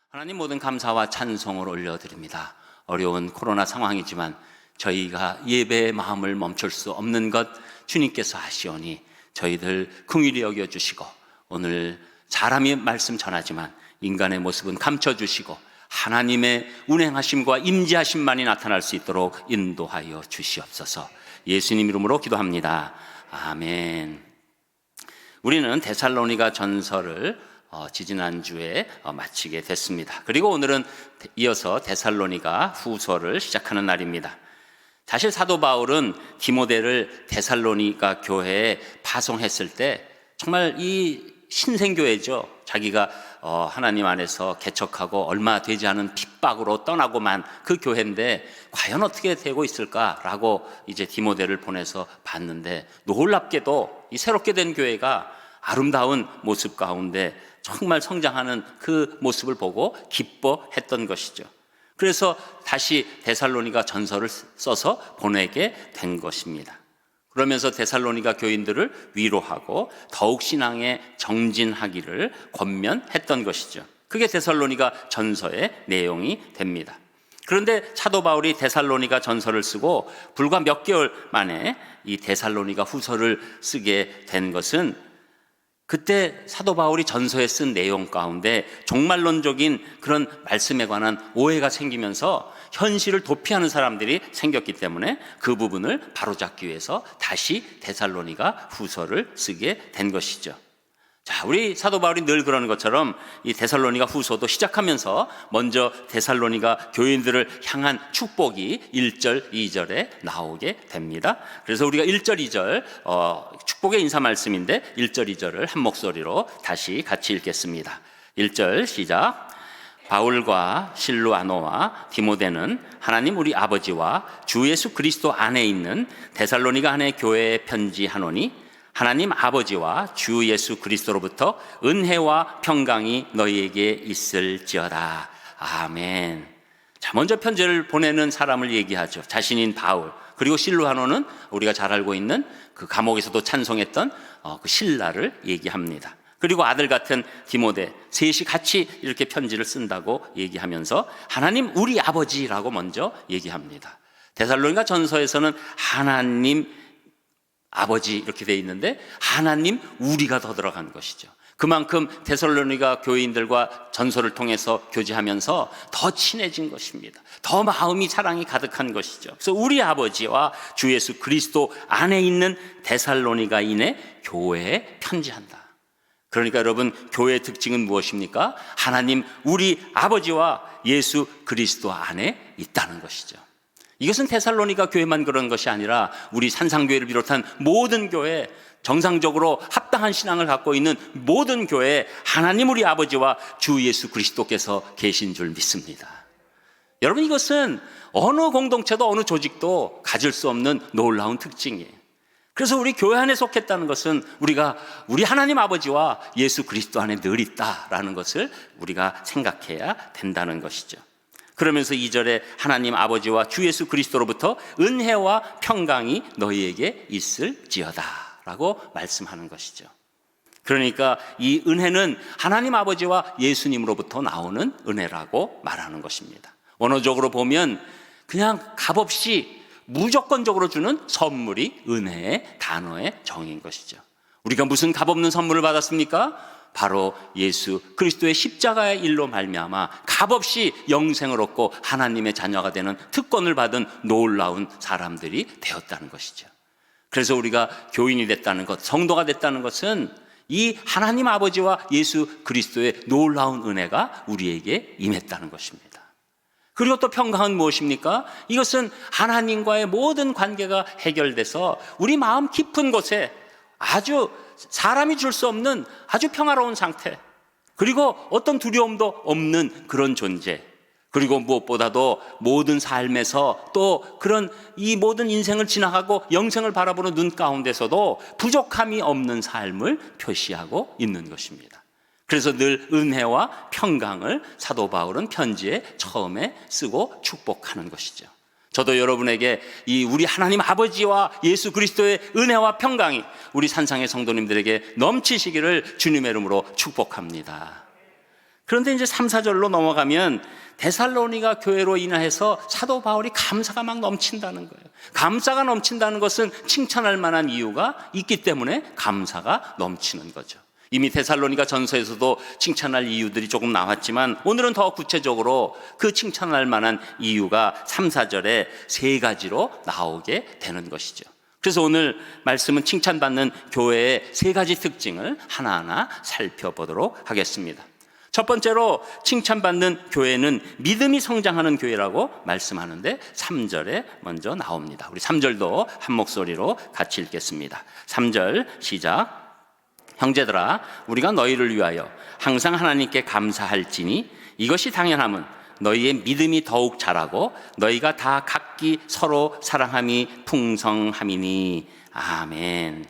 하나님, 모든 감사와 찬송을 올려드립니다. 어려운 코로나 상황이지만 저희가 예배의 마음을 멈출 수 없는 것 주님께서 하시오니 저희들 긍휼히 여겨주시고, 오늘 사람이 말씀 전하지만 인간의 모습은 감춰주시고 하나님의 운행하심과 임재하심만이 나타날 수 있도록 인도하여 주시옵소서. 예수님 이름으로 기도합니다. 아멘. 우리는 데살로니가 전서를 지지난주에 마치게 됐습니다. 그리고 오늘은 이어서 데살로니가 후서를 시작하는 날입니다. 사실 사도 바울은 디모데를 데살로니가 교회에 파송했을 때 정말 이 신생교회죠. 자기가 하나님 안에서 개척하고 얼마 되지 않은 핍박으로 떠나고만 그 교회인데 과연 어떻게 되고 있을까라고 이제 디모데를 보내서 봤는데, 놀랍게도 이 새롭게 된 교회가 아름다운 모습 가운데 정말 성장하는 그 모습을 보고 기뻐했던 것이죠. 그래서 다시 데살로니가 전서를 써서 보내게 된 것입니다. 그러면서 데살로니가 교인들을 위로하고 더욱 신앙에 정진하기를 권면했던 것이죠. 그게 데살로니가 전서의 내용이 됩니다. 그런데 사도 바울이 데살로니가 전서를 쓰고 불과 몇 개월 만에 이 데살로니가 후서를 쓰게 된 것은, 그때 사도 바울이 전서에 쓴 내용 가운데 종말론적인 그런 말씀에 관한 오해가 생기면서 현실을 도피하는 사람들이 생겼기 때문에 그 부분을 바로잡기 위해서 다시 데살로니가 후서를 쓰게 된 것이죠. 자, 우리 사도 바울이 늘 그러는 것처럼 이 데살로니가 후서도 시작하면서 먼저 데살로니가 교인들을 향한 축복이 1절, 2절에 나오게 됩니다. 그래서 우리가 1절, 2절 축복의 인사 말씀인데 1절, 2절을 한 목소리로 다시 같이 읽겠습니다. 1절 시작. 바울과 실루아노와 디모데는 하나님 우리 아버지와 주 예수 그리스도 안에 있는 데살로니가 안에 교회에 편지하노니, 하나님 아버지와 주 예수 그리스도로부터 은혜와 평강이 너희에게 있을지어다. 아멘. 자, 먼저 편지를 보내는 사람을 얘기하죠. 자신인 바울, 그리고 실루아노는 우리가 잘 알고 있는 그 감옥에서도 찬송했던 그 실라를 얘기합니다. 그리고 아들 같은 디모데, 셋이 같이 이렇게 편지를 쓴다고 얘기하면서 하나님 우리 아버지라고 먼저 얘기합니다. 데살로니가 전서에서는 하나님 아버지 이렇게 돼 있는데 하나님 우리가 더 들어간 것이죠. 그만큼 데살로니가 교인들과 전서를 통해서 교제하면서 더 친해진 것입니다. 더 마음이 사랑이 가득한 것이죠. 그래서 우리 아버지와 주 예수 그리스도 안에 있는 데살로니가인의 교회에 편지한다. 그러니까 여러분, 교회의 특징은 무엇입니까? 하나님 우리 아버지와 예수 그리스도 안에 있다는 것이죠. 이것은 데살로니가 교회만 그런 것이 아니라 우리 산상교회를 비롯한 모든 교회, 정상적으로 합당한 신앙을 갖고 있는 모든 교회에 하나님 우리 아버지와 주 예수 그리스도께서 계신 줄 믿습니다. 여러분, 이것은 어느 공동체도 어느 조직도 가질 수 없는 놀라운 특징이에요. 그래서 우리 교회 안에 속했다는 것은 우리가 우리 하나님 아버지와 예수 그리스도 안에 늘 있다라는 것을 우리가 생각해야 된다는 것이죠. 그러면서 2절에 하나님 아버지와 주 예수 그리스도로부터 은혜와 평강이 너희에게 있을지어다 라고 말씀하는 것이죠. 그러니까 이 은혜는 하나님 아버지와 예수님으로부터 나오는 은혜라고 말하는 것입니다. 원어적으로 보면 그냥 값없이 무조건적으로 주는 선물이 은혜의 단어의 정의인 것이죠. 우리가 무슨 값없는 선물을 받았습니까? 바로 예수 그리스도의 십자가의 일로 말미암아 값없이 영생을 얻고 하나님의 자녀가 되는 특권을 받은 놀라운 사람들이 되었다는 것이죠. 그래서 우리가 교인이 됐다는 것, 성도가 됐다는 것은 이 하나님 아버지와 예수 그리스도의 놀라운 은혜가 우리에게 임했다는 것입니다. 그리고 또 평강은 무엇입니까? 이것은 하나님과의 모든 관계가 해결돼서 우리 마음 깊은 곳에 아주 사람이 줄 수 없는 아주 평화로운 상태, 그리고 어떤 두려움도 없는 그런 존재, 그리고 무엇보다도 모든 삶에서 또 그런 이 모든 인생을 지나가고 영생을 바라보는 눈 가운데서도 부족함이 없는 삶을 표시하고 있는 것입니다. 그래서 늘 은혜와 평강을 사도 바울은 편지에 처음에 쓰고 축복하는 것이죠. 저도 여러분에게 이 우리 하나님 아버지와 예수 그리스도의 은혜와 평강이 우리 산상의 성도님들에게 넘치시기를 주님의 이름으로 축복합니다. 그런데 이제 3, 4절로 넘어가면 데살로니가 교회로 인해서 사도 바울이 감사가 막 넘친다는 거예요. 감사가 넘친다는 것은 칭찬할 만한 이유가 있기 때문에 감사가 넘치는 거죠. 이미 데살로니가 전서에서도 칭찬할 이유들이 조금 나왔지만 오늘은 더 구체적으로 그 칭찬할 만한 이유가 3, 4절에 세 가지로 나오게 되는 것이죠. 그래서 오늘 말씀은 칭찬받는 교회의 세 가지 특징을 하나하나 살펴보도록 하겠습니다. 첫 번째로 칭찬받는 교회는 믿음이 성장하는 교회라고 말씀하는데 3절에 먼저 나옵니다. 우리 3절도 한 목소리로 같이 읽겠습니다. 3절 시작. 형제들아, 우리가 너희를 위하여 항상 하나님께 감사할지니 이것이 당연함은 너희의 믿음이 더욱 자라고 너희가 다 각기 서로 사랑함이 풍성함이니. 아멘.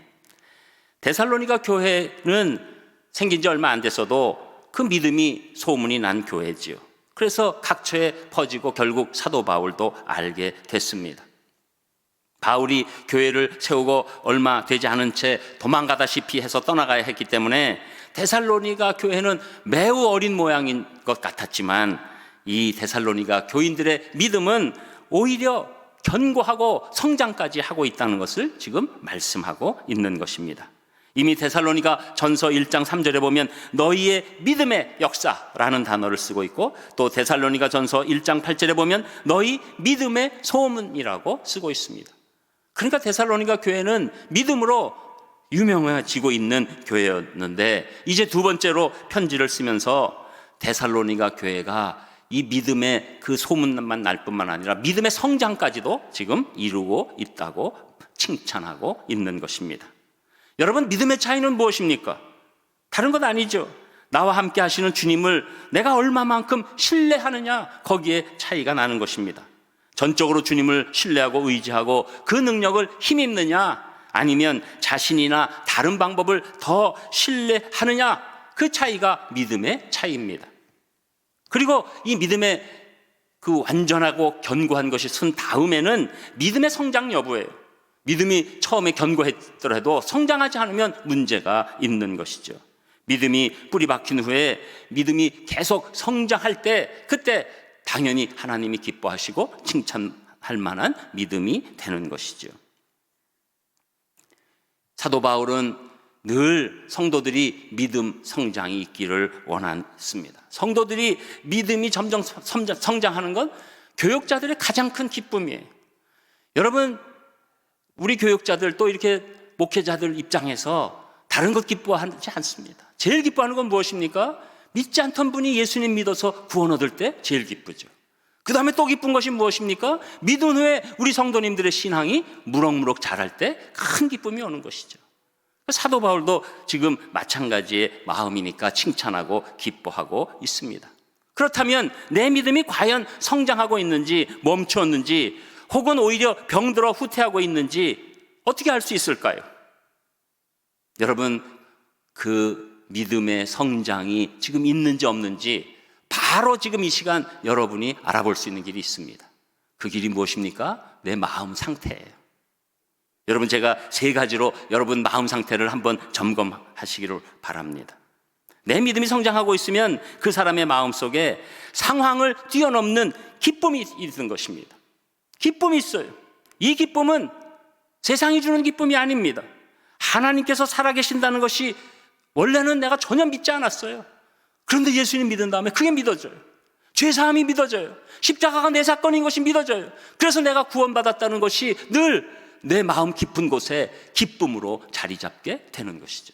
데살로니가 교회는 생긴 지 얼마 안 됐어도 그 믿음이 소문이 난 교회지요. 그래서 각처에 퍼지고 결국 사도 바울도 알게 됐습니다. 바울이 교회를 세우고 얼마 되지 않은 채 도망가다시피 해서 떠나가야 했기 때문에 데살로니가 교회는 매우 어린 모양인 것 같았지만 이 데살로니가 교인들의 믿음은 오히려 견고하고 성장까지 하고 있다는 것을 지금 말씀하고 있는 것입니다. 이미 데살로니가 전서 1장 3절에 보면 너희의 믿음의 역사라는 단어를 쓰고 있고 또 데살로니가 전서 1장 8절에 보면 너희 믿음의 소문이라고 쓰고 있습니다. 그러니까 데살로니가 교회는 믿음으로 유명해지고 있는 교회였는데 이제 두 번째로 편지를 쓰면서 데살로니가 교회가 이 믿음의 그 소문만 날 뿐만 아니라 믿음의 성장까지도 지금 이루고 있다고 칭찬하고 있는 것입니다. 여러분, 믿음의 차이는 무엇입니까? 다른 것 아니죠. 나와 함께 하시는 주님을 내가 얼마만큼 신뢰하느냐, 거기에 차이가 나는 것입니다. 전적으로 주님을 신뢰하고 의지하고 그 능력을 힘입느냐, 아니면 자신이나 다른 방법을 더 신뢰하느냐, 그 차이가 믿음의 차이입니다. 그리고 이 믿음의 그 완전하고 견고한 것이 쓴 다음에는 믿음의 성장 여부예요. 믿음이 처음에 견고했더라도 성장하지 않으면 문제가 있는 것이죠. 믿음이 뿌리 박힌 후에 믿음이 계속 성장할 때 그때 당연히 하나님이 기뻐하시고 칭찬할 만한 믿음이 되는 것이죠. 사도 바울은 늘 성도들이 믿음 성장이 있기를 원했습니다. 성도들이 믿음이 점점 성장하는 건 교역자들의 가장 큰 기쁨이에요. 여러분, 우리 교역자들 또 이렇게 목회자들 입장에서 다른 것 기뻐하지 않습니다. 제일 기뻐하는 건 무엇입니까? 믿지 않던 분이 예수님 믿어서 구원 얻을 때 제일 기쁘죠. 그 다음에 또 기쁜 것이 무엇입니까? 믿은 후에 우리 성도님들의 신앙이 무럭무럭 자랄 때 큰 기쁨이 오는 것이죠. 사도 바울도 지금 마찬가지의 마음이니까 칭찬하고 기뻐하고 있습니다. 그렇다면 내 믿음이 과연 성장하고 있는지 멈추었는지 혹은 오히려 병들어 후퇴하고 있는지 어떻게 알 수 있을까요? 여러분, 그 믿음의 성장이 지금 있는지 없는지 바로 지금 이 시간 여러분이 알아볼 수 있는 길이 있습니다. 그 길이 무엇입니까? 내 마음 상태예요. 여러분, 제가 세 가지로 여러분 마음 상태를 한번 점검하시기를 바랍니다. 내 믿음이 성장하고 있으면 그 사람의 마음 속에 상황을 뛰어넘는 기쁨이 있는 것입니다. 기쁨이 있어요. 이 기쁨은 세상이 주는 기쁨이 아닙니다. 하나님께서 살아계신다는 것이 원래는 내가 전혀 믿지 않았어요. 그런데 예수님 믿은 다음에 그게 믿어져요. 죄사함이 믿어져요. 십자가가 내 사건인 것이 믿어져요. 그래서 내가 구원받았다는 것이 늘 내 마음 깊은 곳에 기쁨으로 자리 잡게 되는 것이죠.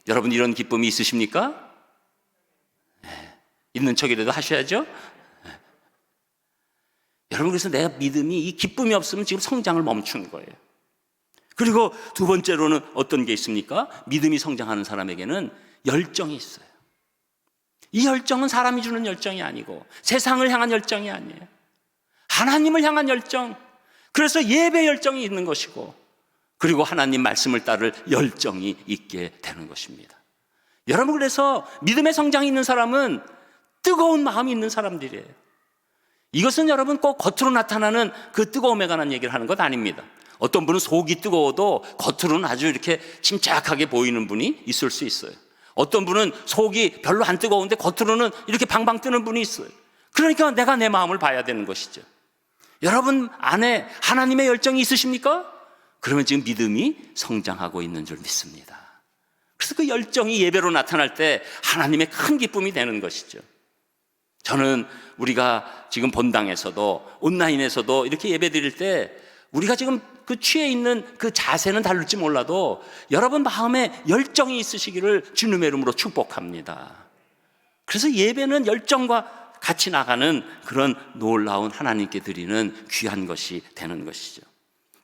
여러분, 이런 기쁨이 있으십니까? 네. 있는 척이라도 하셔야죠. 네. 여러분, 그래서 내가 믿음이 이 기쁨이 없으면 지금 성장을 멈춘 거예요. 그리고 두 번째로는 어떤 게 있습니까? 믿음이 성장하는 사람에게는 열정이 있어요. 이 열정은 사람이 주는 열정이 아니고 세상을 향한 열정이 아니에요. 하나님을 향한 열정, 그래서 예배 열정이 있는 것이고 그리고 하나님 말씀을 따를 열정이 있게 되는 것입니다. 여러분, 그래서 믿음의 성장이 있는 사람은 뜨거운 마음이 있는 사람들이에요. 이것은 여러분 꼭 겉으로 나타나는 그 뜨거움에 관한 얘기를 하는 것 아닙니다. 어떤 분은 속이 뜨거워도 겉으로는 아주 이렇게 침착하게 보이는 분이 있을 수 있어요. 어떤 분은 속이 별로 안 뜨거운데 겉으로는 이렇게 방방 뜨는 분이 있어요. 그러니까 내가 내 마음을 봐야 되는 것이죠. 여러분 안에 하나님의 열정이 있으십니까? 그러면 지금 믿음이 성장하고 있는 줄 믿습니다. 그래서 그 열정이 예배로 나타날 때 하나님의 큰 기쁨이 되는 것이죠. 저는 우리가 지금 본당에서도 온라인에서도 이렇게 예배 드릴 때 우리가 지금 그 취해 있는 그 자세는 다를지 몰라도 여러분 마음에 열정이 있으시기를 주님의 이름으로 축복합니다. 그래서 예배는 열정과 같이 나가는 그런 놀라운 하나님께 드리는 귀한 것이 되는 것이죠.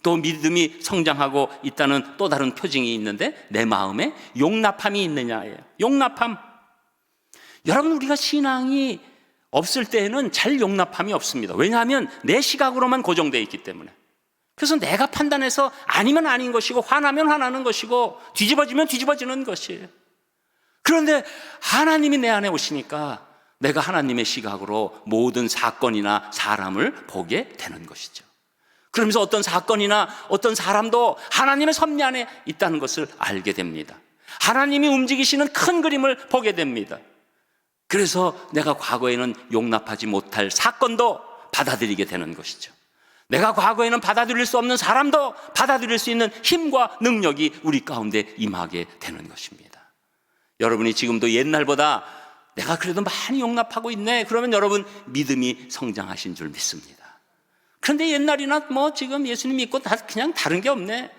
또 믿음이 성장하고 있다는 또 다른 표징이 있는데 내 마음에 용납함이 있느냐예요. 용납함. 여러분 우리가 신앙이 없을 때에는 잘 용납함이 없습니다. 왜냐하면 내 시각으로만 고정되어 있기 때문에. 그래서 내가 판단해서 아니면 아닌 것이고 화나면 화나는 것이고 뒤집어지면 뒤집어지는 것이에요. 그런데 하나님이 내 안에 오시니까 내가 하나님의 시각으로 모든 사건이나 사람을 보게 되는 것이죠. 그러면서 어떤 사건이나 어떤 사람도 하나님의 섭리 안에 있다는 것을 알게 됩니다. 하나님이 움직이시는 큰 그림을 보게 됩니다. 그래서 내가 과거에는 용납하지 못할 사건도 받아들이게 되는 것이죠. 내가 과거에는 받아들일 수 없는 사람도 받아들일 수 있는 힘과 능력이 우리 가운데 임하게 되는 것입니다. 여러분이 지금도 옛날보다 내가 그래도 많이 용납하고 있네. 그러면 여러분 믿음이 성장하신 줄 믿습니다. 그런데 옛날이나 뭐 지금 예수님 믿고 다 그냥 다른 게 없네.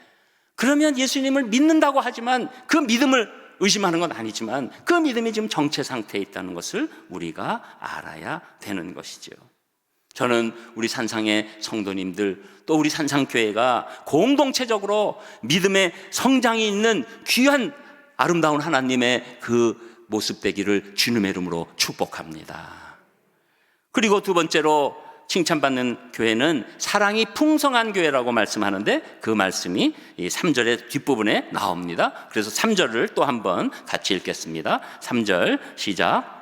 그러면 예수님을 믿는다고 하지만 그 믿음을 의심하는 건 아니지만 그 믿음이 지금 정체 상태에 있다는 것을 우리가 알아야 되는 것이죠. 저는 우리 산상의 성도님들 또 우리 산상교회가 공동체적으로 믿음의 성장이 있는 귀한 아름다운 하나님의 그 모습 되기를 주님의 이름으로 축복합니다. 그리고 두 번째로 칭찬받는 교회는 사랑이 풍성한 교회라고 말씀하는데 그 말씀이 이 3절의 뒷부분에 나옵니다. 그래서 3절을 또 한번 같이 읽겠습니다. 3절 시작.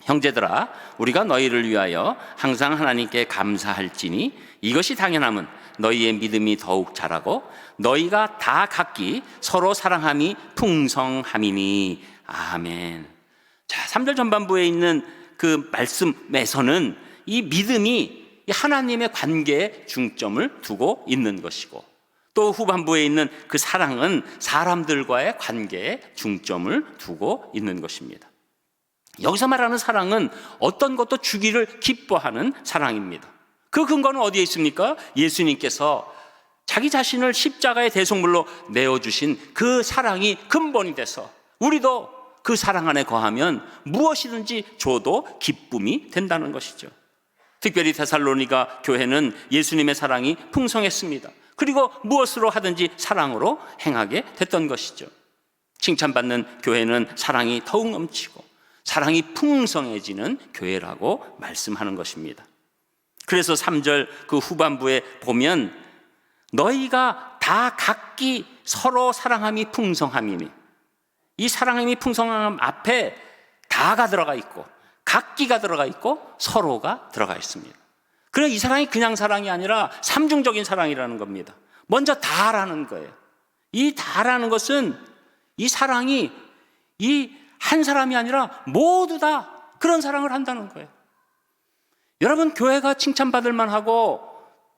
형제들아 우리가 너희를 위하여 항상 하나님께 감사할지니 이것이 당연함은 너희의 믿음이 더욱 자라고 너희가 다 각기 서로 사랑함이 풍성함이니 아멘. 자, 3절 전반부에 있는 그 말씀에서는 이 믿음이 하나님의 관계에 중점을 두고 있는 것이고 또 후반부에 있는 그 사랑은 사람들과의 관계에 중점을 두고 있는 것입니다. 여기서 말하는 사랑은 어떤 것도 주기를 기뻐하는 사랑입니다. 그 근거는 어디에 있습니까? 예수님께서 자기 자신을 십자가의 대속물로 내어주신 그 사랑이 근본이 돼서 우리도 그 사랑 안에 거하면 무엇이든지 줘도 기쁨이 된다는 것이죠. 특별히 데살로니가 교회는 예수님의 사랑이 풍성했습니다. 그리고 무엇으로 하든지 사랑으로 행하게 됐던 것이죠. 칭찬받는 교회는 사랑이 더욱 넘치고 사랑이 풍성해지는 교회라고 말씀하는 것입니다. 그래서 3절 그 후반부에 보면 너희가 다 각기 서로 사랑함이 풍성함이니 이 사랑함이 풍성함 앞에 다가 들어가 있고 각기가 들어가 있고 서로가 들어가 있습니다. 그래서 이 사랑이 그냥 사랑이 아니라 삼중적인 사랑이라는 겁니다. 먼저 다라는 거예요. 이 다라는 것은 이 사랑이 이 한 사람이 아니라 모두 다 그런 사랑을 한다는 거예요. 여러분 교회가 칭찬받을 만하고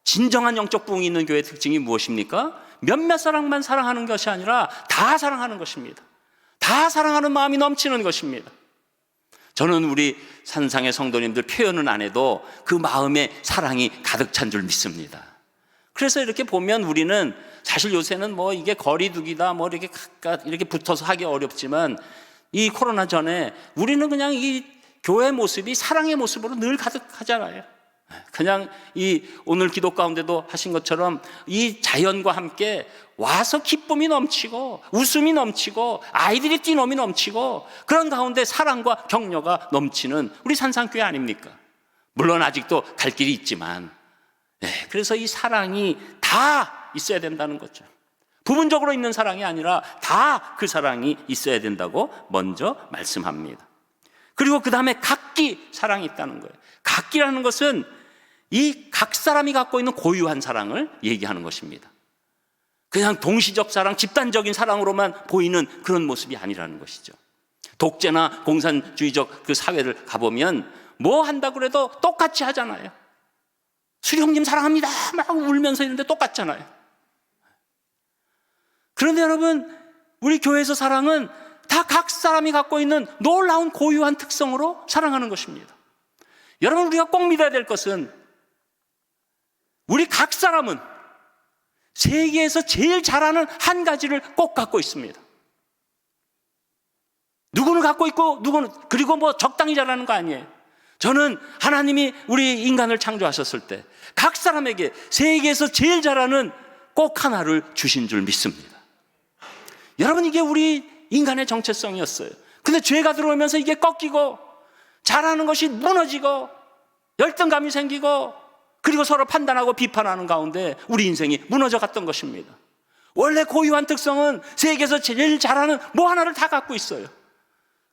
진정한 영적 부흥이 있는 교회의 특징이 무엇입니까? 몇몇 사람만 사랑하는 것이 아니라 다 사랑하는 것입니다. 다 사랑하는 마음이 넘치는 것입니다. 저는 우리 산상의 성도님들 표현은 안 해도 그 마음에 사랑이 가득 찬 줄 믿습니다. 그래서 이렇게 보면 우리는 사실 요새는 뭐 이게 거리두기다 뭐 이렇게 가까이 이렇게 붙어서 하기 어렵지만 이 코로나 전에 우리는 그냥 이 교회 모습이 사랑의 모습으로 늘 가득하잖아요. 그냥 이 오늘 기도 가운데도 하신 것처럼 이 자연과 함께 와서 기쁨이 넘치고 웃음이 넘치고 아이들이 뛰노미 넘치고 그런 가운데 사랑과 격려가 넘치는 우리 산상교회 아닙니까? 물론 아직도 갈 길이 있지만 그래서 이 사랑이 다 있어야 된다는 거죠. 부분적으로 있는 사랑이 아니라 다 그 사랑이 있어야 된다고 먼저 말씀합니다. 그리고 그 다음에 각기 사랑이 있다는 거예요. 각기라는 것은 이 각 사람이 갖고 있는 고유한 사랑을 얘기하는 것입니다. 그냥 동시적 사랑, 집단적인 사랑으로만 보이는 그런 모습이 아니라는 것이죠. 독재나 공산주의적 그 사회를 가보면 뭐 한다고 그래도 똑같이 하잖아요. 수령님 사랑합니다 막 울면서 있는데 똑같잖아요. 그런데 여러분, 우리 교회에서 사랑은 다 각 사람이 갖고 있는 놀라운 고유한 특성으로 사랑하는 것입니다. 여러분, 우리가 꼭 믿어야 될 것은 우리 각 사람은 세계에서 제일 잘하는 한 가지를 꼭 갖고 있습니다. 누구는 갖고 있고 누구는, 그리고 뭐 적당히 잘하는 거 아니에요. 저는 하나님이 우리 인간을 창조하셨을 때 각 사람에게 세계에서 제일 잘하는 꼭 하나를 주신 줄 믿습니다. 여러분, 이게 우리 인간의 정체성이었어요. 근데 죄가 들어오면서 이게 꺾이고 잘하는 것이 무너지고 열등감이 생기고 그리고 서로 판단하고 비판하는 가운데 우리 인생이 무너져 갔던 것입니다. 원래 고유한 특성은 세계에서 제일 잘하는 뭐 하나를 다 갖고 있어요.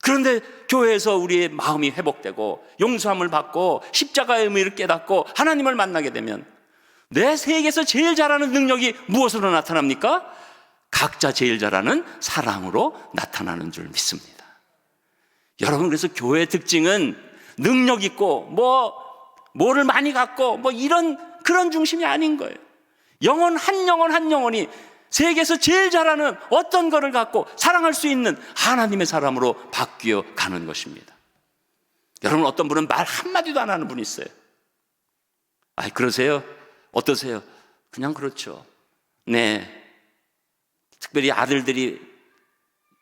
그런데 교회에서 우리의 마음이 회복되고 용서함을 받고 십자가의 의미를 깨닫고 하나님을 만나게 되면 내 세계에서 제일 잘하는 능력이 무엇으로 나타납니까? 각자 제일 잘하는 사랑으로 나타나는 줄 믿습니다. 여러분, 그래서 교회의 특징은 능력 있고 뭐를 많이 갖고 그런 중심이 아닌 거예요. 영혼 한 영혼이 세계에서 제일 잘하는 어떤 거를 갖고 사랑할 수 있는 하나님의 사람으로 바뀌어 가는 것입니다. 여러분, 어떤 분은 말 한마디도 안 하는 분이 있어요. 그러세요? 어떠세요? 그냥 그렇죠. 네. 특별히 아들들이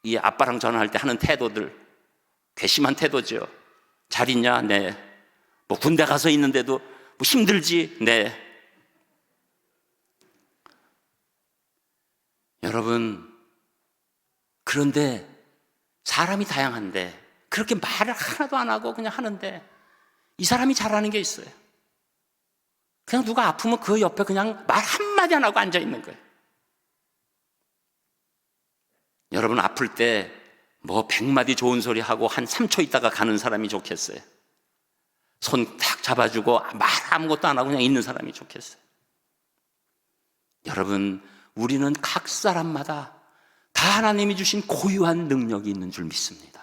이 아빠랑 전화할 때 하는 태도들, 괘씸한 태도죠. 잘 있냐? 네. 뭐 군대 가서 있는데도 뭐 힘들지? 네. 여러분, 그런데 사람이 다양한데 그렇게 말을 하나도 안 하고 그냥 하는데 이 사람이 잘하는 게 있어요. 그냥 누가 아프면 그 옆에 그냥 말 한마디 안 하고 앉아 있는 거예요. 여러분, 아플 때 뭐 100마디 좋은 소리 하고 한 3초 있다가 가는 사람이 좋겠어요? 손 탁 잡아주고 말 아무것도 안 하고 그냥 있는 사람이 좋겠어요? 여러분, 우리는 각 사람마다 다 하나님이 주신 고유한 능력이 있는 줄 믿습니다.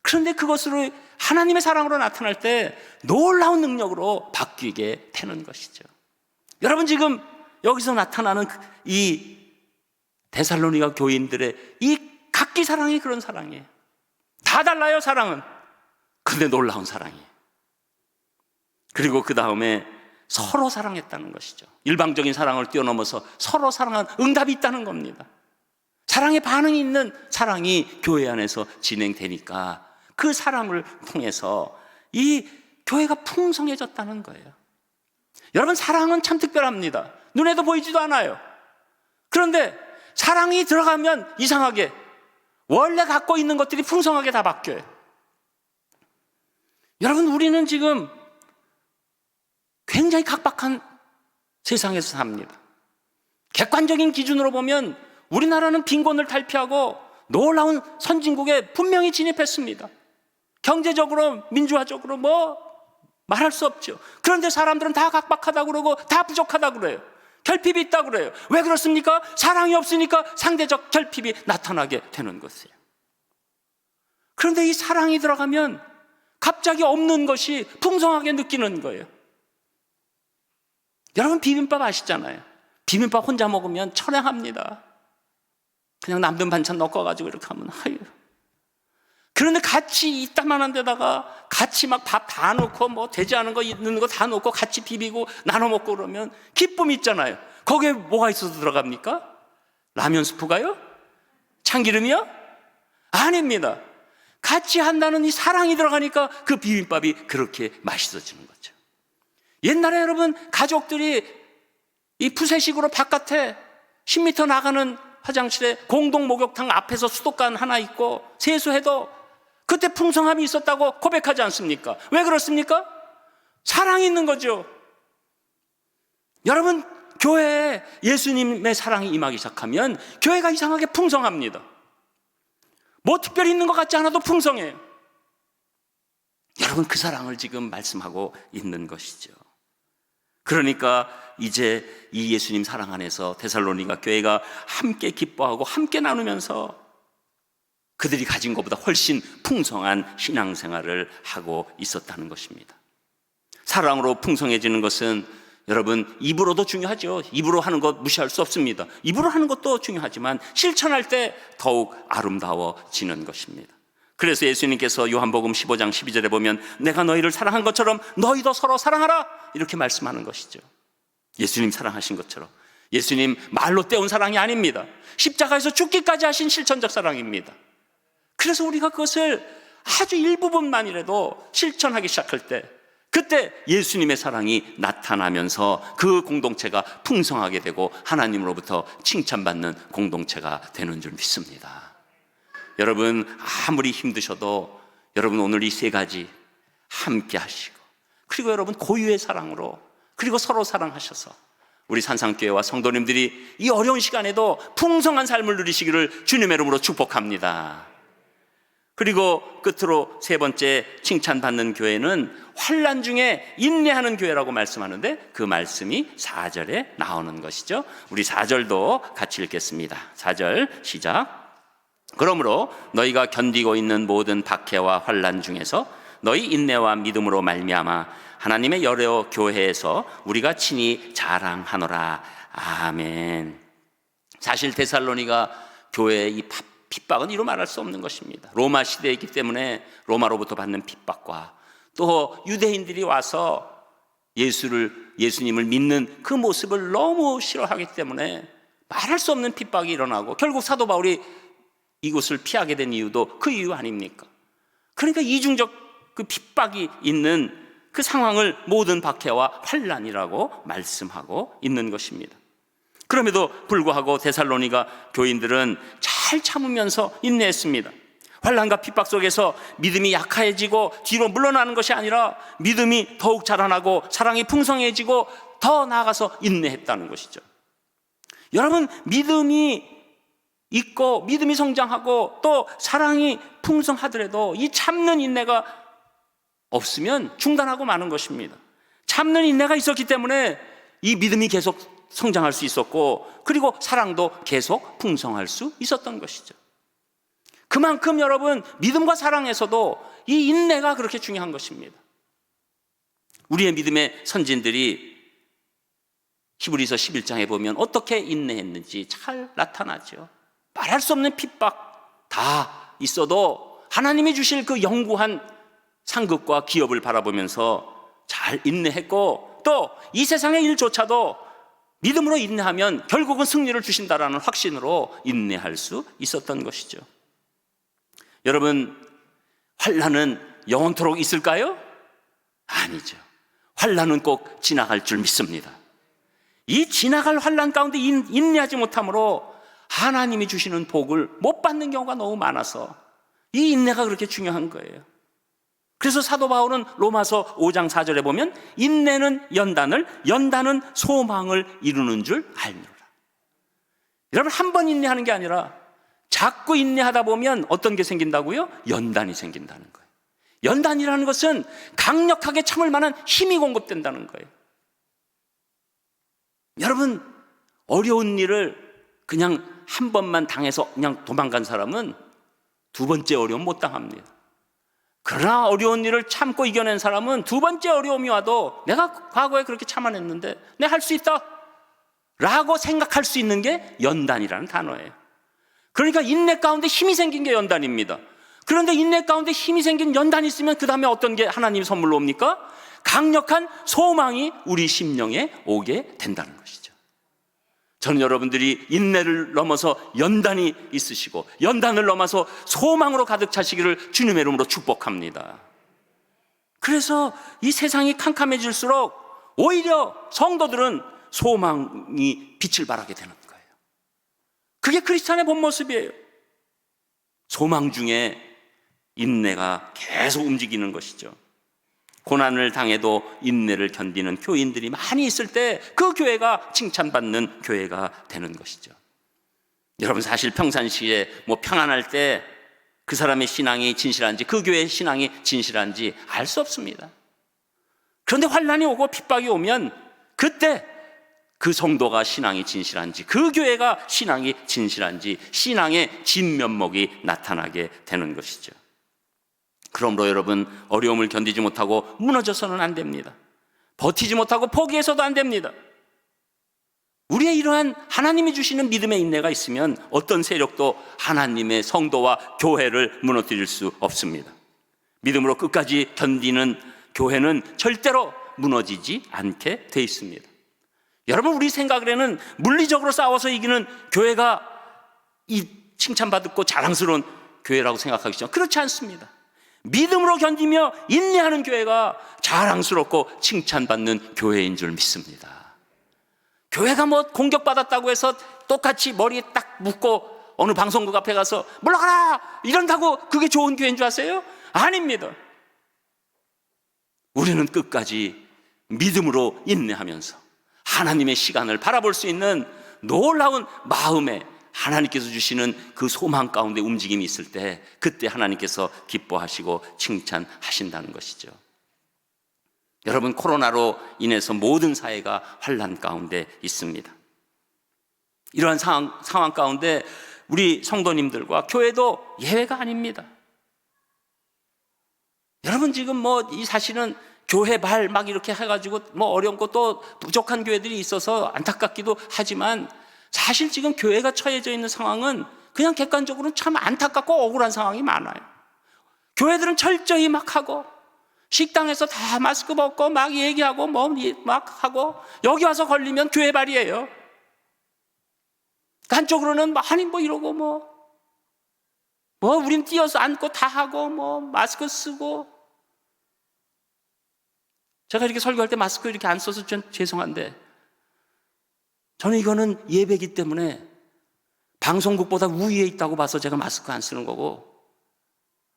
그런데 그것으로 하나님의 사랑으로 나타날 때 놀라운 능력으로 바뀌게 되는 것이죠. 여러분, 지금 여기서 나타나는 이 데살로니가 교인들의 이 각기 사랑이 그런 사랑이에요. 다 달라요, 사랑은. 근데 놀라운 사랑이에요. 그리고 그 다음에 서로 사랑했다는 것이죠. 일방적인 사랑을 뛰어넘어서 서로 사랑한 응답이 있다는 겁니다. 사랑의 반응이 있는 사랑이 교회 안에서 진행되니까 그 사랑을 통해서 이 교회가 풍성해졌다는 거예요. 여러분, 사랑은 참 특별합니다. 눈에도 보이지도 않아요. 그런데 사랑이 들어가면 이상하게 원래 갖고 있는 것들이 풍성하게 다 바뀌어요. 여러분, 우리는 지금 굉장히 각박한 세상에서 삽니다. 객관적인 기준으로 보면 우리나라는 빈곤을 탈피하고 놀라운 선진국에 분명히 진입했습니다. 경제적으로, 민주화적으로 말할 수 없죠. 그런데 사람들은 다 각박하다고 그러고 다 부족하다고 그래요. 결핍이 있다고 그래요. 왜 그렇습니까? 사랑이 없으니까 상대적 결핍이 나타나게 되는 것이에요. 그런데 이 사랑이 들어가면 갑자기 없는 것이 풍성하게 느끼는 거예요. 여러분, 비빔밥 아시잖아요. 비빔밥 혼자 먹으면 처량합니다. 그냥 남는 반찬 넣어가지고 이렇게 하면 그런데 같이 이따만한 데다가 같이 막 밥 다 넣고 되지 않은 거 있는 거 다 넣고 같이 비비고 나눠 먹고 그러면 기쁨이 있잖아요. 거기에 뭐가 있어서 들어갑니까? 라면 스프가요? 참기름이요? 아닙니다. 같이 한다는 이 사랑이 들어가니까 그 비빔밥이 그렇게 맛있어지는 거죠. 옛날에 여러분, 가족들이 이 푸세식으로 바깥에 10m 나가는 화장실에 공동 목욕탕 앞에서 수도관 하나 있고 세수해도 그때 풍성함이 있었다고 고백하지 않습니까? 왜 그렇습니까? 사랑이 있는 거죠. 여러분, 교회에 예수님의 사랑이 임하기 시작하면 교회가 이상하게 풍성합니다. 뭐 특별히 있는 것 같지 않아도 풍성해요. 여러분, 그 사랑을 지금 말씀하고 있는 것이죠. 그러니까 이제 이 예수님 사랑 안에서 데살로니가 교회가 함께 기뻐하고 함께 나누면서 그들이 가진 것보다 훨씬 풍성한 신앙생활을 하고 있었다는 것입니다. 사랑으로 풍성해지는 것은 여러분 입으로도 중요하죠. 입으로 하는 것 무시할 수 없습니다. 입으로 하는 것도 중요하지만 실천할 때 더욱 아름다워지는 것입니다. 그래서 예수님께서 요한복음 15장 12절에 보면 내가 너희를 사랑한 것처럼 너희도 서로 사랑하라 이렇게 말씀하는 것이죠. 예수님 사랑하신 것처럼. 예수님 말로 때운 사랑이 아닙니다. 십자가에서 죽기까지 하신 실천적 사랑입니다. 그래서 우리가 그것을 아주 일부분만이라도 실천하기 시작할 때 그때 예수님의 사랑이 나타나면서 그 공동체가 풍성하게 되고 하나님으로부터 칭찬받는 공동체가 되는 줄 믿습니다. 여러분 아무리 힘드셔도 여러분 오늘 이 세 가지 함께 하시고 그리고 여러분 고유의 사랑으로 그리고 서로 사랑하셔서 우리 산상교회와 성도님들이 이 어려운 시간에도 풍성한 삶을 누리시기를 주님의 이름으로 축복합니다. 그리고 끝으로 세 번째 칭찬받는 교회는 환난 중에 인내하는 교회라고 말씀하는데 그 말씀이 4절에 나오는 것이죠. 우리 4절도 같이 읽겠습니다. 4절 시작. 그러므로 너희가 견디고 있는 모든 박해와 환난 중에서 너희 인내와 믿음으로 말미암아 하나님의 여러 교회에서 우리가 친히 자랑하노라. 아멘. 사실 데살로니가 교회의 이 핍박은 이루 말할 수 없는 것입니다. 로마 시대이기 때문에 로마로부터 받는 핍박과 또 유대인들이 와서 예수님을 믿는 그 모습을 너무 싫어하기 때문에 말할 수 없는 핍박이 일어나고 결국 사도 바울이 이곳을 피하게 된 이유도 그 이유 아닙니까? 그러니까 이중적 그 핍박이 있는 그 상황을 모든 박해와 환난이라고 말씀하고 있는 것입니다. 그럼에도 불구하고 데살로니가 교인들은 잘 참으면서 인내했습니다. 환난과 핍박 속에서 믿음이 약해지고 뒤로 물러나는 것이 아니라 믿음이 더욱 자라나고 사랑이 풍성해지고 더 나아가서 인내했다는 것이죠. 여러분 믿음이 있고 믿음이 성장하고 또 사랑이 풍성하더라도 이 참는 인내가 없으면 중단하고 마는 것입니다. 참는 인내가 있었기 때문에 이 믿음이 계속 성장할 수 있었고 그리고 사랑도 계속 풍성할 수 있었던 것이죠. 그만큼 여러분 믿음과 사랑에서도 이 인내가 그렇게 중요한 것입니다. 우리의 믿음의 선진들이 히브리서 11장에 보면 어떻게 인내했는지 잘 나타나죠. 말할 수 없는 핍박 다 있어도 하나님이 주실 그 영구한 상급과 기업을 바라보면서 잘 인내했고 또 이 세상의 일조차도 믿음으로 인내하면 결국은 승리를 주신다라는 확신으로 인내할 수 있었던 것이죠. 여러분 환난은 영원토록 있을까요? 아니죠. 환난은 꼭 지나갈 줄 믿습니다. 이 지나갈 환난 가운데 인내하지 못함으로 하나님이 주시는 복을 못 받는 경우가 너무 많아서 이 인내가 그렇게 중요한 거예요. 그래서 사도 바울은 로마서 5장 4절에 보면 인내는 연단을, 연단은 소망을 이루는 줄 알노라. 여러분 한 번 인내하는 게 아니라 자꾸 인내하다 보면 어떤 게 생긴다고요? 연단이 생긴다는 거예요. 연단이라는 것은 강력하게 참을 만한 힘이 공급된다는 거예요. 여러분 어려운 일을 그냥 한 번만 당해서 그냥 도망간 사람은 두 번째 어려움 못 당합니다. 그러나 어려운 일을 참고 이겨낸 사람은 두 번째 어려움이 와도 내가 과거에 그렇게 참아냈는데 내가 할 수 있다 라고 생각할 수 있는 게 연단이라는 단어예요. 그러니까 인내 가운데 힘이 생긴 게 연단입니다. 그런데 인내 가운데 힘이 생긴 연단이 있으면 그 다음에 어떤 게 하나님 선물로 옵니까? 강력한 소망이 우리 심령에 오게 된다는 것이죠. 저는 여러분들이 인내를 넘어서 연단이 있으시고 연단을 넘어서 소망으로 가득 차시기를 주님의 이름으로 축복합니다. 그래서 이 세상이 캄캄해질수록 오히려 성도들은 소망이 빛을 발하게 되는 거예요. 그게 크리스찬의 본 모습이에요. 소망 중에 인내가 계속 움직이는 것이죠. 고난을 당해도 인내를 견디는 교인들이 많이 있을 때 그 교회가 칭찬받는 교회가 되는 것이죠. 여러분 사실 평상시에 평안할 때 그 사람의 신앙이 진실한지 그 교회의 신앙이 진실한지 알 수 없습니다. 그런데 환난이 오고 핍박이 오면 그때 그 성도가 신앙이 진실한지, 그 교회가 신앙이 진실한지 신앙의 진면목이 나타나게 되는 것이죠. 그러므로 여러분, 어려움을 견디지 못하고 무너져서는 안 됩니다. 버티지 못하고 포기해서도 안 됩니다. 우리의 이러한 하나님이 주시는 믿음의 인내가 있으면 어떤 세력도 하나님의 성도와 교회를 무너뜨릴 수 없습니다. 믿음으로 끝까지 견디는 교회는 절대로 무너지지 않게 돼 있습니다. 여러분, 우리 생각에는 물리적으로 싸워서 이기는 교회가 이 칭찬받고 자랑스러운 교회라고 생각하시죠? 그렇지 않습니다. 믿음으로 견디며 인내하는 교회가 자랑스럽고 칭찬받는 교회인 줄 믿습니다. 교회가 뭐 공격받았다고 해서 똑같이 머리에 딱 묶고 어느 방송국 앞에 가서 물러가라 이런다고 그게 좋은 교회인 줄 아세요? 아닙니다. 우리는 끝까지 믿음으로 인내하면서 하나님의 시간을 바라볼 수 있는 놀라운 마음에 하나님께서 주시는 그 소망 가운데 움직임이 있을 때, 그때 하나님께서 기뻐하시고 칭찬하신다는 것이죠. 여러분, 코로나로 인해서 모든 사회가 환난 가운데 있습니다. 이러한 상황 가운데 우리 성도님들과 교회도 예외가 아닙니다. 여러분, 지금 뭐 이 사실은 교회 발 막 이렇게 해가지고 뭐 어려운 것도 부족한 교회들이 있어서 안타깝기도 하지만, 사실 지금 교회가 처해져 있는 상황은 그냥 객관적으로는 참 안타깝고 억울한 상황이 많아요. 교회들은 철저히 막 하고, 식당에서 다 마스크 벗고 막 얘기하고 뭐 막 하고, 여기 와서 걸리면 교회 발이에요. 한쪽으로는 아니 뭐 이러고 뭐 우린 뛰어서 앉고 다 하고 뭐 마스크 쓰고. 제가 이렇게 설교할 때 마스크 이렇게 안 써서 좀 죄송한데, 저는 이거는 예배이기 때문에 방송국보다 우위에 있다고 봐서 제가 마스크 안 쓰는 거고,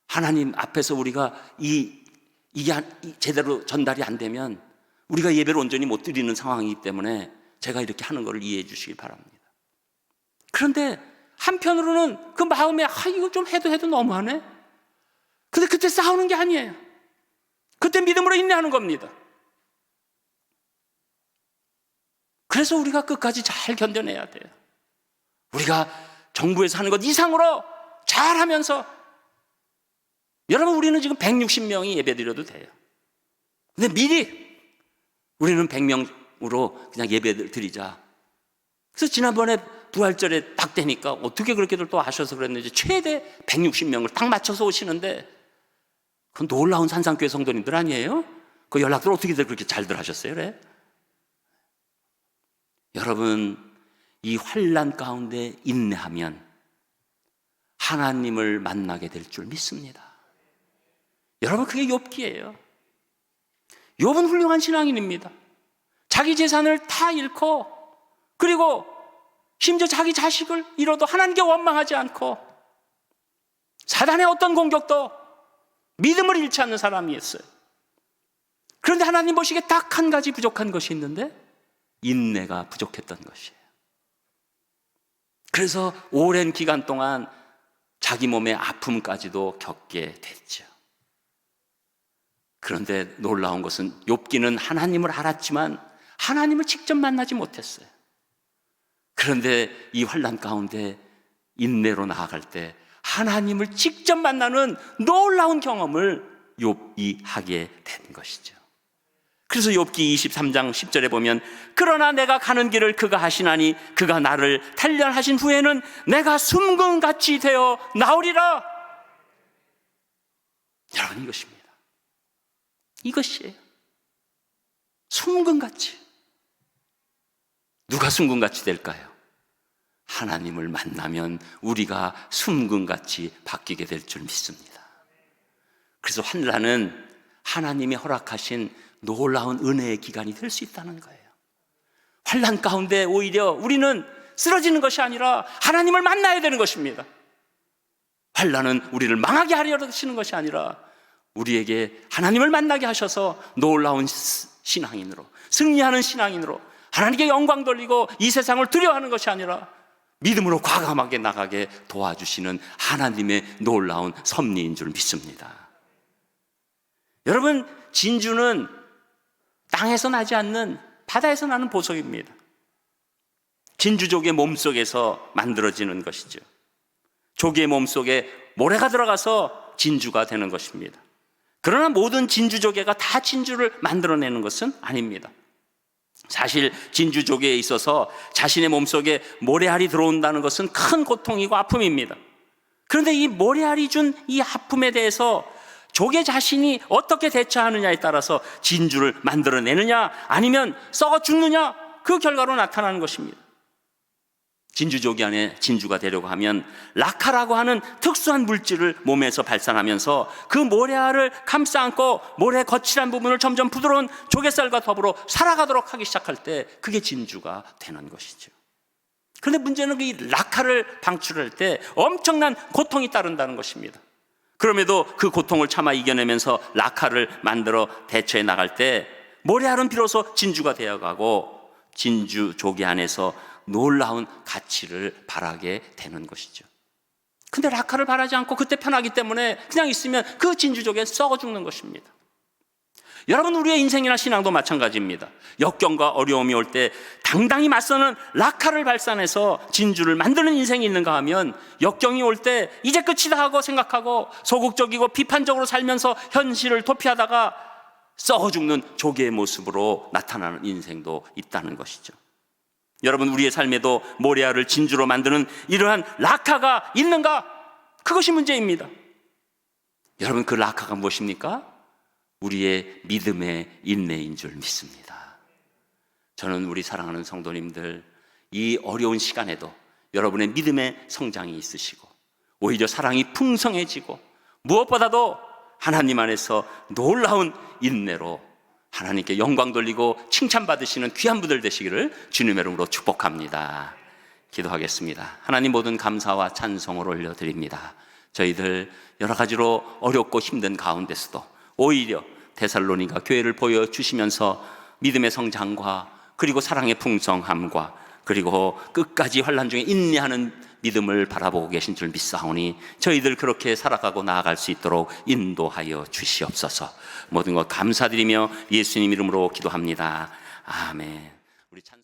하나님 앞에서 우리가 이게 제대로 전달이 안 되면 우리가 예배를 온전히 못 드리는 상황이기 때문에 제가 이렇게 하는 것을 이해해 주시기 바랍니다. 그런데 한편으로는 그 마음에 이거 좀 해도 너무하네. 근데 그때 싸우는 게 아니에요. 그때 믿음으로 인내하는 겁니다. 그래서 우리가 끝까지 잘 견뎌내야 돼요. 우리가 정부에서 하는 것 이상으로 잘하면서, 여러분, 우리는 지금 160명이 예배드려도 돼요. 근데 미리 우리는 100명으로 그냥 예배를 드리자. 그래서 지난번에 부활절에 딱 되니까 어떻게 그렇게들 또 하셔서 그랬는지 최대 160명을 딱 맞춰서 오시는데, 그건 놀라운 산상교회 성도님들 아니에요? 그 연락들 어떻게들 그렇게 잘들 하셨어요? 그래? 여러분, 이 환난 가운데 인내하면 하나님을 만나게 될 줄 믿습니다. 여러분, 그게 욥기예요. 욥은 훌륭한 신앙인입니다. 자기 재산을 다 잃고, 그리고 심지어 자기 자식을 잃어도 하나님께 원망하지 않고, 사단의 어떤 공격도 믿음을 잃지 않는 사람이었어요. 그런데 하나님 보시기에 딱 한 가지 부족한 것이 있는데, 인내가 부족했던 것이에요. 그래서 오랜 기간 동안 자기 몸의 아픔까지도 겪게 됐죠. 그런데 놀라운 것은 욥기는 하나님을 알았지만 하나님을 직접 만나지 못했어요. 그런데 이 환난 가운데 인내로 나아갈 때 하나님을 직접 만나는 놀라운 경험을 욥이 하게 된 것이죠. 그래서 욥기 23장 10절에 보면, 그러나 내가 가는 길을 그가 하시나니 그가 나를 단련하신 후에는 내가 숨금같이 되어 나오리라. 여러분, 이것입니다. 이것이에요. 숨금같이. 누가 숨금같이 될까요? 하나님을 만나면 우리가 숨금같이 바뀌게 될 줄 믿습니다. 그래서 환난은 하나님이 허락하신 놀라운 은혜의 기간이 될 수 있다는 거예요. 환난 가운데 오히려 우리는 쓰러지는 것이 아니라 하나님을 만나야 되는 것입니다. 환난은 우리를 망하게 하려 하시는 것이 아니라 우리에게 하나님을 만나게 하셔서 놀라운 신앙인으로, 승리하는 신앙인으로 하나님께 영광 돌리고 이 세상을 두려워하는 것이 아니라 믿음으로 과감하게 나가게 도와주시는 하나님의 놀라운 섭리인 줄 믿습니다. 여러분, 진주는 땅에서 나지 않는 바다에서 나는 보석입니다. 진주조개 몸속에서 만들어지는 것이죠. 조개의 몸속에 모래가 들어가서 진주가 되는 것입니다. 그러나 모든 진주조개가 다 진주를 만들어내는 것은 아닙니다. 사실 진주조개에 있어서 자신의 몸속에 모래알이 들어온다는 것은 큰 고통이고 아픔입니다. 그런데 이 모래알이 준 이 아픔에 대해서 조개 자신이 어떻게 대처하느냐에 따라서 진주를 만들어내느냐 아니면 썩어 죽느냐, 그 결과로 나타나는 것입니다. 진주조개 안에 진주가 되려고 하면 라카라고 하는 특수한 물질을 몸에서 발산하면서 그 모래알을 감싸 안고 모래 거칠한 부분을 점점 부드러운 조개살과 더불어 살아가도록 하기 시작할 때 그게 진주가 되는 것이죠. 그런데 문제는 이 라카를 방출할 때 엄청난 고통이 따른다는 것입니다. 그럼에도 그 고통을 참아 이겨내면서 라카를 만들어 대처해 나갈 때 모래알은 비로소 진주가 되어가고 진주 조개 안에서 놀라운 가치를 발하게 되는 것이죠. 근데 라카를 바라지 않고 그때 편하기 때문에 그냥 있으면 그 진주 조개는 썩어 죽는 것입니다. 여러분, 우리의 인생이나 신앙도 마찬가지입니다. 역경과 어려움이 올 때 당당히 맞서는 라카를 발산해서 진주를 만드는 인생이 있는가 하면, 역경이 올 때 이제 끝이다 하고 생각하고 소극적이고 비판적으로 살면서 현실을 도피하다가 썩어 죽는 조개의 모습으로 나타나는 인생도 있다는 것이죠. 여러분, 우리의 삶에도 모래알을 진주로 만드는 이러한 라카가 있는가? 그것이 문제입니다. 여러분, 그 라카가 무엇입니까? 우리의 믿음의 인내인 줄 믿습니다. 저는 우리 사랑하는 성도님들, 이 어려운 시간에도 여러분의 믿음의 성장이 있으시고 오히려 사랑이 풍성해지고 무엇보다도 하나님 안에서 놀라운 인내로 하나님께 영광 돌리고 칭찬받으시는 귀한 분들 되시기를 주님의 이름으로 축복합니다. 기도하겠습니다. 하나님, 모든 감사와 찬송을 올려드립니다. 저희들 여러 가지로 어렵고 힘든 가운데서도 오히려 데살로니가 교회를 보여주시면서 믿음의 성장과 그리고 사랑의 풍성함과 그리고 끝까지 환난 중에 인내하는 믿음을 바라보고 계신 줄 믿사오니 저희들 그렇게 살아가고 나아갈 수 있도록 인도하여 주시옵소서. 모든 것 감사드리며 예수님 이름으로 기도합니다. 아멘. 우리 찬